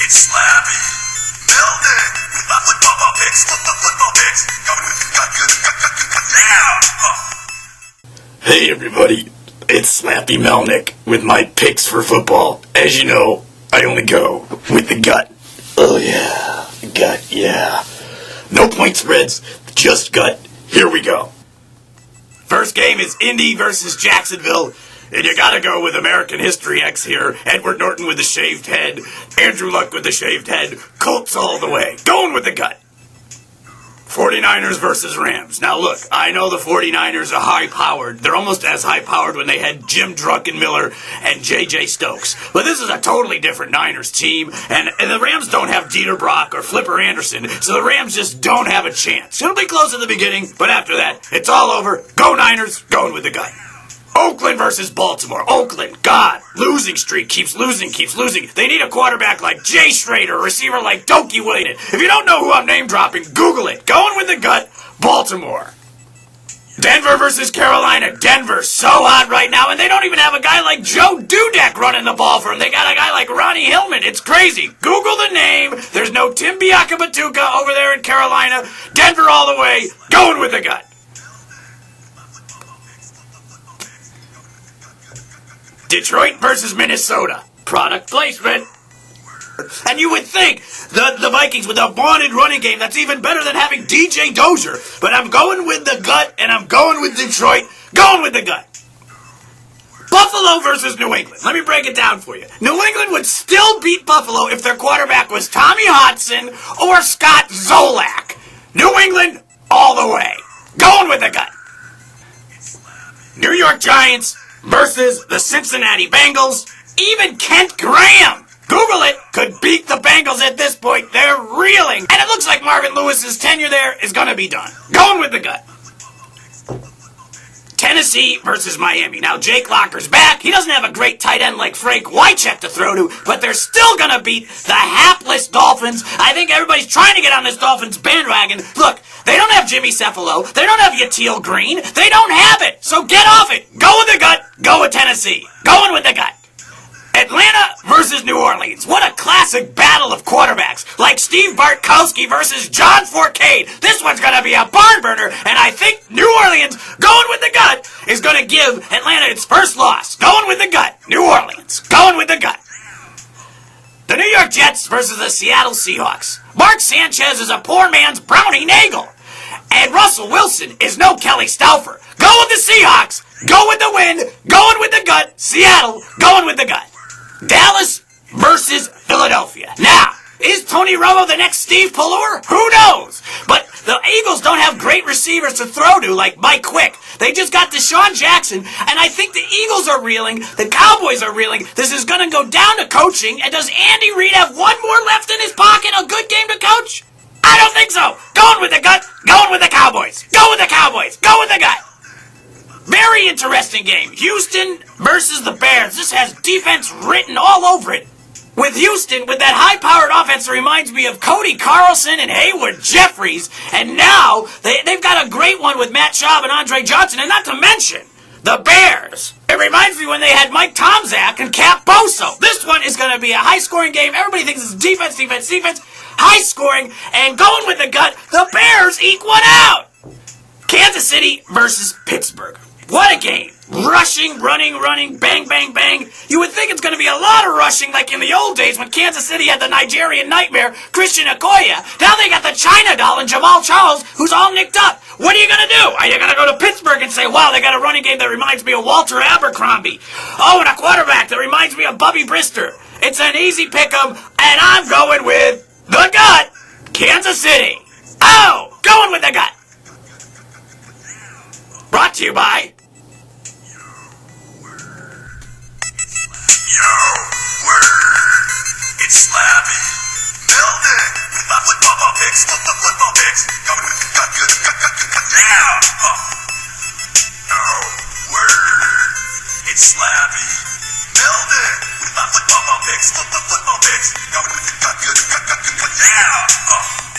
It's Slappy. Melnick. Football picks. Football picks. Going with the gut now. Hey everybody, it's Slappy Melnick with my picks for football. As you know, I only go with the gut. Oh yeah, gut, yeah. No point spreads, just gut. Here we go. First game is Indy versus Jacksonville. And you gotta go with American History X here. Edward Norton with the shaved head. Andrew Luck with the shaved head. Colts all the way. Going with the gut. 49ers versus Rams. Now look, I know the 49ers are high-powered. They're almost as high-powered when they had Jim Druckenmiller and J.J. Stokes. But this is a totally different Niners team. And the Rams don't have Dieter Brock or Flipper Anderson. So the Rams just don't have a chance. It'll be close in the beginning, but after that, it's all over. Go Niners, going with the gut. Oakland versus Baltimore. Oakland, God, losing streak, keeps losing. They need a quarterback like Jay Schrader, a receiver like Doki Wayden. If you don't know who I'm name dropping, Google it. Going with the gut, Baltimore. Denver versus Carolina. Denver, so hot right now, and they don't even have a guy like Joe Dudek running the ball for them. They got a guy like Ronnie Hillman. It's crazy. Google the name. There's no Tim Biakabatuka over there in Carolina. Denver all the way, going with the gut. Detroit versus Minnesota. Product placement. And you would think the Vikings with a vaunted running game that's even better than having DJ Dozier. But I'm going with the gut, and I'm going with Detroit. Going with the gut. Buffalo versus New England. Let me break it down for you. New England would still beat Buffalo if their quarterback was Tommy Hodson or Scott Zolak. New England all the way. Going with the gut. New York Giants versus the Cincinnati Bengals. Even Kent Graham, Google it, could beat the Bengals at this point. They're reeling. And it looks like Marvin Lewis's tenure there is going to be done. Going with the gut. Tennessee versus Miami. Now, Jake Locker's back. He doesn't have a great tight end like Frank Wycheck to throw to, but they're still going to beat the hapless Dolphins. I think everybody's trying to get on this Dolphins bandwagon. Look, they don't have Jimmy Cephalo. They don't have Yatil Green. They don't have it. So get off it. Go with the gut. Go with Tennessee. Going with the gut. Atlanta versus New Orleans. What a classic battle of quarterbacks. Like Steve Bartkowski versus John Fourcade. This one's going to be a barn burner, and I think New Orleans, going with the gut, is going to give Atlanta its first loss. Going with the gut. New Orleans. Going with the gut. The New York Jets versus the Seattle Seahawks. Mark Sanchez is a poor man's Brownie Nagel. And Russell Wilson is no Kelly Stouffer. Go with the Seahawks. Go with the win. Going with the gut. Seattle. Going with the gut. Dallas versus Philadelphia. Now, is Tony Romo the next Steve Pallure? Who knows? But the Eagles don't have great receivers to throw to like Mike Quick. They just got Deshaun Jackson, and I think the Eagles are reeling, the Cowboys are reeling. This is going to go down to coaching, and does Andy Reid have one more left in his pocket, a good game to coach? I don't think so. Going with the gut, going with the Cowboys. Go with the Cowboys, go with the gut. Very interesting game. Houston versus the Bears. This has defense written all over it. With Houston, with that high-powered offense that reminds me of Cody Carlson and Hayward Jeffries. And now, they've got a great one with Matt Schaub and Andre Johnson. And not to mention, the Bears. It reminds me when they had Mike Tomczak and Cap Boso. This one is going to be a high-scoring game. Everybody thinks it's defense. High-scoring. And going with the gut, the Bears eke one out. Kansas City versus Pittsburgh. What a game. Rushing, running, bang, bang, bang. You would think it's going to be a lot of rushing like in the old days when Kansas City had the Nigerian nightmare, Christian Okoye. Now they got the China doll and Jamal Charles, who's all nicked up. What are you going to do? Are you going to go to Pittsburgh and say, wow, they got a running game that reminds me of Walter Abercrombie? Oh, and a quarterback that reminds me of Bubby Brister. It's an easy pick'em, and I'm going with the gut, Kansas City. Oh, going with the gut. Brought to you by... It's Slappy. Melnick. Football picks. Football picks. Going with the gut now. Oh, word. It's Slappy. Melnick. Football picks. Football picks. Going with the gut now.